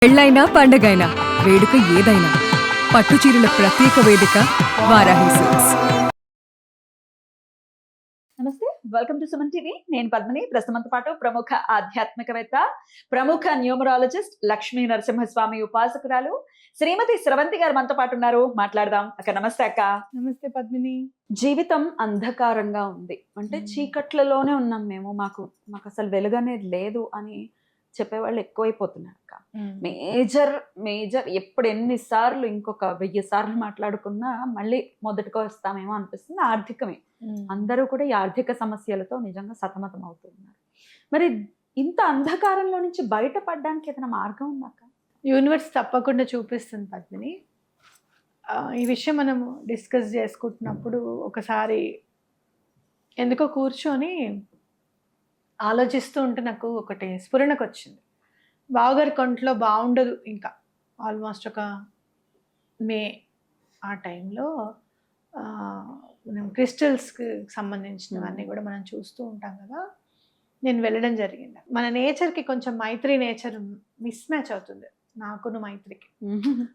పెళ్ళైనా పండగైనా వేడుక ఏదైనా పట్టు చీరల ప్రత్యేక వేదిక వారాహి సిల్క్స్. నమస్తే, వెల్కమ్ టు సుమన్ టీవీ. నేను పద్మిని. ప్రస్తుతంతో పాటు ప్రముఖ ఆధ్యాత్మికవేత్త, ప్రముఖ న్యూమరాలజిస్ట్ లక్ష్మీ నరసింహస్వామి ఉపాసకురాలు శ్రీమతి స్రవంతి గారు మనతో పాటు ఉన్నారు. మాట్లాడదాం. అక్క నమస్తే. అక్క నమస్తే పద్మిని. జీవితం అంధకారంగా ఉంది అంటే చీకట్లలోనే ఉన్నాం మేము, మాకు అసలు వెలుగు అనేది లేదు అని చెప్పేవాళ్ళు ఎక్కువైపోతున్నారు అక్క. మేజర్ ఎప్పుడు ఎన్నిసార్లు ఇంకొక 1000 సార్లు మాట్లాడుకున్నా మళ్ళీ మొదటికి వస్తామేమో అనిపిస్తుంది. ఆర్థికమే, అందరూ కూడా ఈ ఆర్థిక సమస్యలతో నిజంగా సతమతం అవుతున్నారు. మరి ఇంత అంధకారంలో నుంచి బయటపడడానికి ఏదైనా మార్గం ఉందాక? యూనివర్స్ తప్పకుండా చూపిస్తుంది పద్మిని. ఈ విషయం మనము డిస్కస్ చేసుకుంటున్నప్పుడు ఒకసారి ఎందుకో కూర్చొని ఆలోచిస్తూ ఉంటే నాకు ఒకటి స్ఫురణకు వచ్చింది. బావగారి కొంట్లో బాగుండదు, ఇంకా ఆల్మోస్ట్ ఒక మే ఆ టైంలో మనం క్రిస్టల్స్కి సంబంధించినవన్నీ కూడా మనం చూస్తూ ఉంటాం కదా. నేను వెళ్ళడం జరిగింది. మన నేచర్కి కొంచెం మైత్రి నేచర్ మిస్ మ్యాచ్ అవుతుంది నాకును మైత్రికి.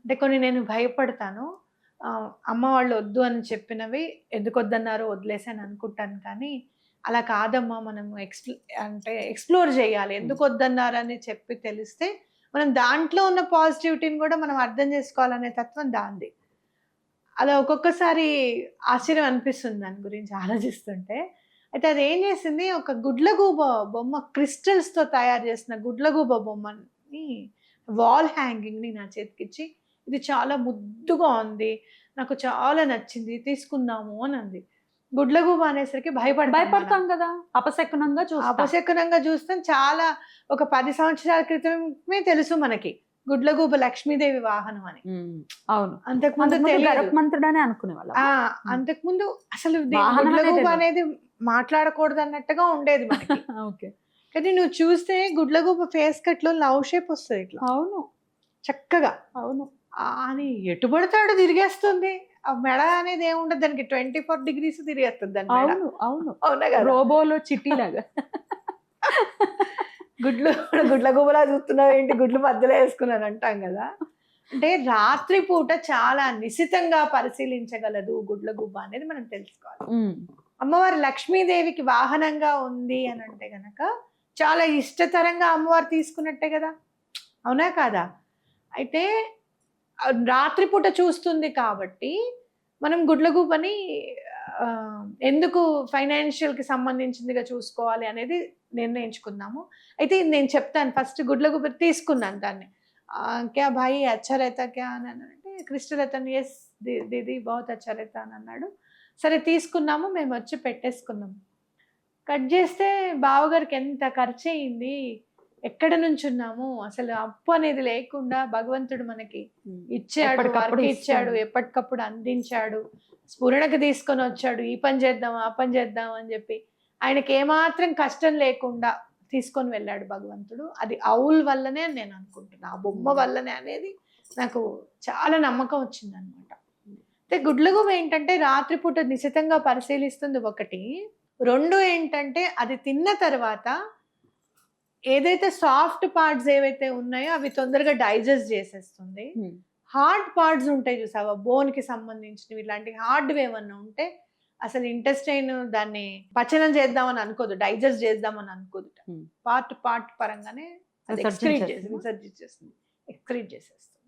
అంటే కొన్ని నేను భయపడతాను, అమ్మ వాళ్ళు వద్దు అని చెప్పినవి ఎందుకు వద్దన్నారో వదిలేసాను అనుకుంటాను. కానీ అలా కాదమ్మా, మనం ఎక్స్ప్లోర్ చేయాలి, ఎందుకు వద్దన్నారని చెప్పి తెలిస్తే మనం దాంట్లో ఉన్న పాజిటివిటీని కూడా మనం అర్థం చేసుకోవాలనే తత్వం దాంది. అలా ఒక్కొక్కసారి ఆశ్చర్యం అనిపిస్తుంది దాని గురించి ఆలోచిస్తుంటే. అయితే అది ఏం చేసింది, ఒక గుడ్లగూబ బొమ్మ, క్రిస్టల్స్తో తయారు చేసిన గుడ్లగూబ బొమ్మని వాల్ హ్యాంగింగ్ని నా చేతికిచ్చి, ఇది చాలా ముద్దుగా ఉంది, నాకు చాలా నచ్చింది, తీసుకుందాము అని అంది. గుడ్లగూబ అనేసరికి భయపడతాం కదా, అపశకునంగా చూస్తాం. చాలా ఒక 10 సంవత్సరాల క్రితమే తెలుసు మనకి గుడ్లగూబ లక్ష్మీదేవి వాహనం అని. అవును, అంతకుముందు మంత్రుడనే అనుకునేవాళ్ళం. అంతకుముందు అసలు గుడ్లగూబ అనేది మాట్లాడకూడదు అన్నట్టుగా ఉండేది మనకి. ఓకే. కానీ నువ్వు చూస్తే గుడ్లగూబ ఫేస్ కట్ లో లవ్ షేప్ వస్తుంది ఇట్లా. అవును, చక్కగా. అవును. అని ఎటు పడతాడు తిరిగేస్తుంది. ఆ మెడ అనేది ఏముండదు దానికి, 24 degrees తిరిగేస్తుంది దాని మెడ. అవును అవును, అవునా కదా, రోబోలో చిట్టిలాగా. గుడ్లగూబలా చూస్తున్నావు ఏంటి, గుడ్లు మధ్యలో వేసుకున్నాను అంటాం కదా. అంటే రాత్రిపూట చాలా నిశితంగా పరిశీలించగలదు గుడ్లగూబ అనేది మనం తెలుసుకోవాలి. అమ్మవారి లక్ష్మీదేవికి వాహనంగా ఉంది అని అంటే గనక చాలా ఇష్టతరంగా అమ్మవారు తీసుకున్నట్టే కదా, అవునా కాదా? అయితే రాత్రిపూట చూస్తుంది కాబట్టి మనం గుడ్లగూబని ఎందుకు ఫైనాన్షియల్కి సంబంధించిందిగా చూసుకోవాలి అనేది నిర్ణయించుకుందాము. అయితే నేను చెప్తాను. ఫస్ట్ గుడ్లగూబ తీసుకున్నాను దాన్ని. క్యా భాయి అచ్చా రేతా క్యా అని అంటే, క్రిస్టల్ అతను ఎస్ దీది బహుత్ అచ్చా రేతా అని అన్నాడు. సరే తీసుకున్నాము, మేము వచ్చి పెట్టేసుకున్నాము. కట్ చేస్తే బావగారికి ఎంత ఖర్చు అయింది, ఎక్కడ నుంచి ఉన్నాము, అసలు అప్పు అనేది లేకుండా భగవంతుడు మనకి ఇచ్చాడు, వర్క్ ఇచ్చాడు, ఎప్పటికప్పుడు అందించాడు, స్ఫురణకు తీసుకొని వచ్చాడు, ఈ పని చేద్దాం ఆ పని చేద్దాం అని చెప్పి ఆయనకి ఏమాత్రం కష్టం లేకుండా తీసుకొని వెళ్ళాడు భగవంతుడు. అది అవుల్ వల్లనే అని నేను అనుకుంటున్నా, ఆ బొమ్మ వల్లనే అనేది నాకు చాలా నమ్మకం వచ్చింది అనమాట. అయితే గుడ్లగూబ ఏంటంటే రాత్రిపూట నిశితంగా పరిశీలిస్తుంది ఒకటి. 2 ఏంటంటే అది తిన్న తర్వాత ఏదైతే సాఫ్ట్ పార్ట్స్ ఏవైతే ఉన్నాయో అవి తొందరగా డైజెస్ట్ చేసేస్తుంది. హార్డ్ పార్ట్స్ ఉంటాయి చూసావా, బోన్కి సంబంధించినవి, ఇలాంటి హార్డ్వి ఏమన్నా ఉంటే అసలు ఇంటెస్టైన్ దాన్ని పచనం చేద్దామని అనుకోదు, డైజెస్ట్ చేద్దామని అనుకోదు. పార్ట్ పరంగానే ఎక్స్క్రీట్ చేసేస్తుంది.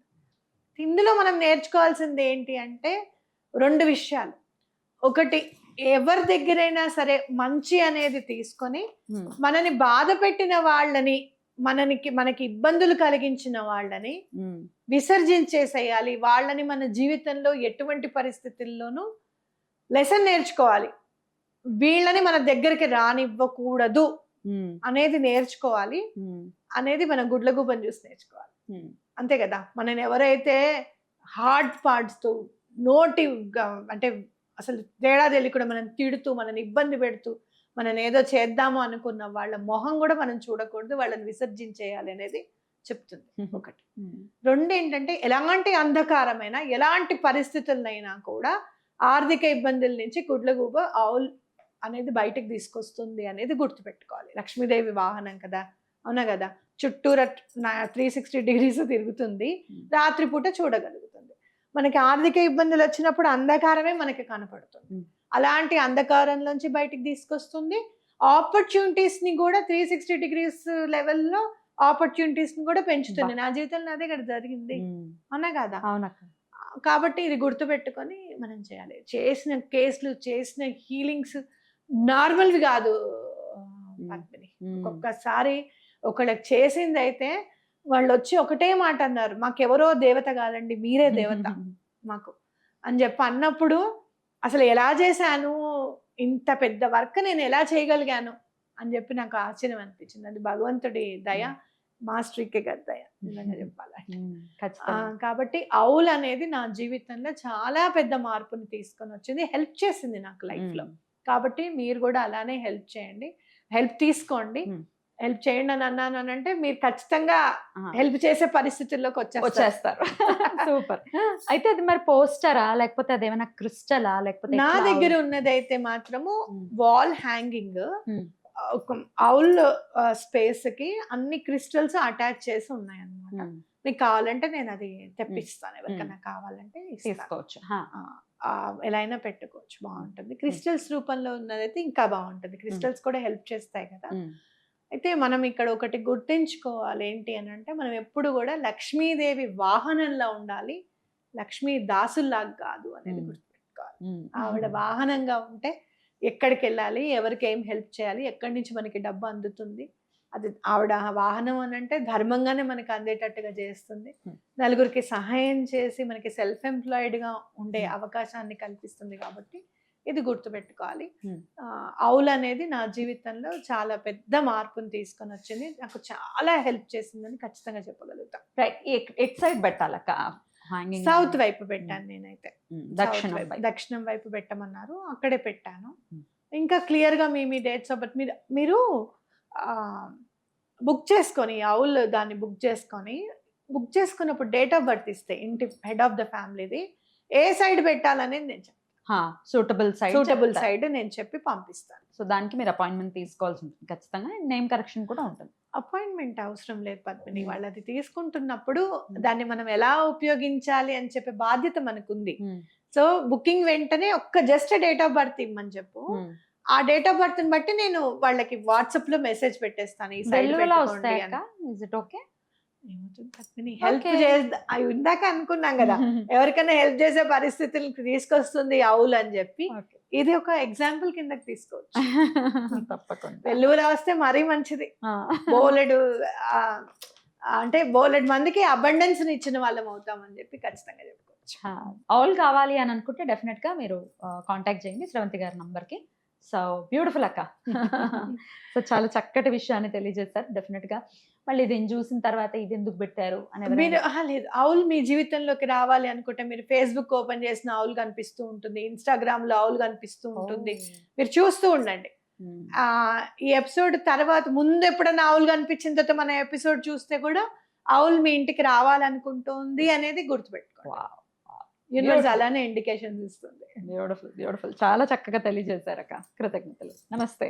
ఇందులో మనం నేర్చుకోవాల్సింది ఏంటి అంటే 2 విషయాలు. ఒకటి, ఎవరి దగ్గరైనా సరే మంచి అనేది తీసుకొని మనని బాధ పెట్టిన వాళ్ళని, మనకి ఇబ్బందులు కలిగించిన వాళ్ళని విసర్జించేసేయాలి. వాళ్ళని మన జీవితంలో ఎటువంటి పరిస్థితుల్లోనూ లెసన్ నేర్చుకోవాలి. వీళ్ళని మన దగ్గరికి రానివ్వకూడదు అనేది నేర్చుకోవాలి అనేది మనం గుడ్లగూబని చూసి నేర్చుకోవాలి. అంతే కదా, మనని ఎవరైతే హార్డ్ పార్ట్స్తో నోటి అంటే అసలు తేడా తెలియకుండా మనం తిడుతూ, మనని ఇబ్బంది పెడుతూ, మనం ఏదో చేద్దాము అనుకున్న వాళ్ళ మొహం కూడా మనం చూడకూడదు, వాళ్ళని విసర్జించేయాలి అనేది చెప్తుంది ఒకటి. 2 ఏంటంటే ఎలాంటి అంధకారమైనా, ఎలాంటి పరిస్థితులైనా కూడా ఆర్థిక ఇబ్బందుల నుంచి గుడ్లగూబ ఆవుల్ అనేది బయటకు తీసుకొస్తుంది అనేది గుర్తుపెట్టుకోవాలి. లక్ష్మీదేవి వాహనం కదా, అవునా కదా. చుట్టూరా 360 డిగ్రీస్ తిరుగుతుంది, రాత్రిపూట చూడగలుగుతుంది. మనకి ఆర్థిక ఇబ్బందులు వచ్చినప్పుడు అంధకారమే మనకి కనపడుతుంది. అలాంటి అంధకారంలోంచి బయటికి తీసుకొస్తుంది. ఆపర్చునిటీస్ ని కూడా 360 డిగ్రీస్ లెవెల్లో ఆపర్చునిటీస్ ని కూడా పెంచుతుంది. నా జీవితంలో అదే కదా జరిగింది, అవునా కదా? అవునక్క. కాబట్టి ఇది గుర్తుపెట్టుకొని మనం చేయాలి. చేసిన కేసులు, చేసిన హీలింగ్స్ నార్మల్వి కాదు పద్మిని. ఒక్కొక్కసారి ఒకళ్ళకి చేసింది అయితే వాళ్ళు వచ్చి ఒకటే మాట అన్నారు, మాకెవరో దేవత కాదండి, మీరే దేవత మాకు అని చెప్పి అన్నప్పుడు అసలు ఎలా చేశాను, ఇంత పెద్ద వర్క్ నేను ఎలా చేయగలిగాను అని చెప్పి నాకు ఆశ్చర్యం అనిపించింది. అది భగవంతుడి దయ, మాస్టర్కే కదా దయ నిజంగా చెప్పాలంటే. కాబట్టి అవుల్ అనేది నా జీవితంలో చాలా పెద్ద మార్పుని తీసుకొని వచ్చింది, హెల్ప్ చేసింది నాకు లైఫ్ లో. కాబట్టి మీరు కూడా అలానే హెల్ప్ చేయండి, హెల్ప్ తీసుకోండి. హెల్ప్ చేయండి అని అన్నాను అని అంటే మీరు ఖచ్చితంగా హెల్ప్ చేసే పరిస్థితుల్లోకి వచ్చేస్తారు. సూపర్. అయితే అది మరి పోస్టరా లేకపోతే అదేమైనా క్రిస్టలా లేకపోతే? నా దగ్గర ఉన్నది అయితే మాత్రము వాల్ హ్యాంగింగ్, అవుల్ స్పేస్ కి అన్ని క్రిస్టల్స్ అటాచ్ చేసి ఉన్నాయి అన్నమాట. మీకు కావాలంటే నేను అది తెప్పిస్తాను, ఎవరికైనా కావాలంటే తీసుకోవచ్చు, ఎలా అయినా పెట్టుకోవచ్చు, బాగుంటుంది. క్రిస్టల్స్ రూపంలో ఉన్నదైతే ఇంకా బాగుంటుంది, క్రిస్టల్స్ కూడా హెల్ప్ చేస్తాయి కదా. అయితే మనం ఇక్కడ ఒకటి గుర్తించుకోవాలి ఏంటి అని అంటే, మనం ఎప్పుడు కూడా లక్ష్మీదేవి వాహనంలో ఉండాలి, లక్ష్మీ దాసుల్లాగా కాదు అనేది గుర్తుపెట్టుకోవాలి. ఆవిడ వాహనంగా ఉంటే ఎక్కడికి వెళ్ళాలి, ఎవరికి ఏం హెల్ప్ చేయాలి, ఎక్కడి నుంచి మనకి డబ్బు అందుతుంది, అది ఆవిడ వాహనం అని అంటే ధర్మంగానే మనకి అందేటట్టుగా చేస్తుంది. నలుగురికి సహాయం చేసి మనకి సెల్ఫ్ ఎంప్లాయిడ్గా ఉండే అవకాశాన్ని కల్పిస్తుంది. కాబట్టి ఇది గుర్తుపెట్టుకోవాలి. అవుల్ అనేది నా జీవితంలో చాలా పెద్ద మార్పుని తీసుకొని వచ్చింది, నాకు చాలా హెల్ప్ చేసిందని ఖచ్చితంగా చెప్పగలుగుతాం. At side పెట్టాలక్క? సౌత్ వైపు పెట్టాను నేనైతే. దక్షిణం వైపు పెట్టమన్నారు, అక్కడే పెట్టాను. ఇంకా క్లియర్ గా మీ డేట్స్ ఆఫ్ బర్త్ మీరు బుక్ చేసుకొని, అవుల్ దాన్ని బుక్ చేసుకున్నప్పుడు డేట్ ఆఫ్ బర్త్ ఇస్తే ఇంటి హెడ్ ఆఫ్ ద ఫ్యామిలీది ఏ సైడ్ పెట్టాలనేది నేను సూటబుల్ సైడ్ నేను చెప్పి పంపిస్తాను. సో దానికి మీరు అపాయింట్మెంట్ తీసుకోవాల్సి ఉంటుంది ఖచ్చితంగా. నేమ్ కరెక్షన్ కూడా ఉంటుంది. అపాయింట్మెంట్ అవసరం లేదు పద్మిని, వాళ్ళు అది తీసుకుంటున్నప్పుడు దాన్ని మనం ఎలా ఉపయోగించాలి అని చెప్పే బాధ్యత మనకుంది. సో బుకింగ్ వెంటనే జస్ట్ డేట్ ఆఫ్ బర్త్ ఇమ్మని చెప్పు, ఆ డేట్ ఆఫ్ బర్త్ ని బట్టి నేను వాళ్ళకి వాట్సాప్ లో మెసేజ్ పెట్టేస్తాను, ఈ సైడ్ హెల్ప్ ఇందాక అనుకున్నాం కదా ఎవరికైనా హెల్ప్ చేసే పరిస్థితులకు తీసుకొస్తుంది అవుల్ అని చెప్పి. ఇది ఒక ఎగ్జాంపుల్ కిందకి తీసుకోవచ్చు. తప్పకుండా వెల్లువల వస్తే మరీ మంచిది. బోలెడు మందికి అబండెన్స్ ఇచ్చిన వాళ్ళం అవుతామని చెప్పి ఖచ్చితంగా చెప్పుకోవచ్చు. అవుల్ కావాలి అని అనుకుంటే డెఫినెట్ గా మీరు కాంటాక్ట్ చేయండి శ్రవంతి గారి నంబర్ కి. సో బ్యూటిఫుల్ అక్క. సో చాలా చక్కటి విషయాన్ని తెలియజేస్తారు. డెఫినెట్ గా మళ్ళీ దీన్ని చూసిన తర్వాత ఇది ఎందుకు పెట్టారు అనేది మీరు లేదు, అవుల్ మీ జీవితంలోకి రావాలి అనుకుంటే మీరు ఫేస్బుక్ ఓపెన్ చేసిన అవుల్ కనిపిస్తూ ఉంటుంది, ఇన్స్టాగ్రామ్ లో అవుల్ కనిపిస్తూ ఉంటుంది, మీరు చూస్తూ ఉండండి. ఈ ఎపిసోడ్ తర్వాత ముందు ఎప్పుడైనా అవుల్ కనిపించిన తర్వాత మన ఎపిసోడ్ చూస్తే కూడా అవుల్ మీ ఇంటికి రావాలనుకుంటుంది అనేది గుర్తుపెట్టుకోండి. యూనివర్స్ అలానే ఇండికేషన్స్ ఇస్తుంది. బ్యూటిఫుల్ చాలా చక్కగా తెలియజేశారక్క. కృతజ్ఞతలు. నమస్తే.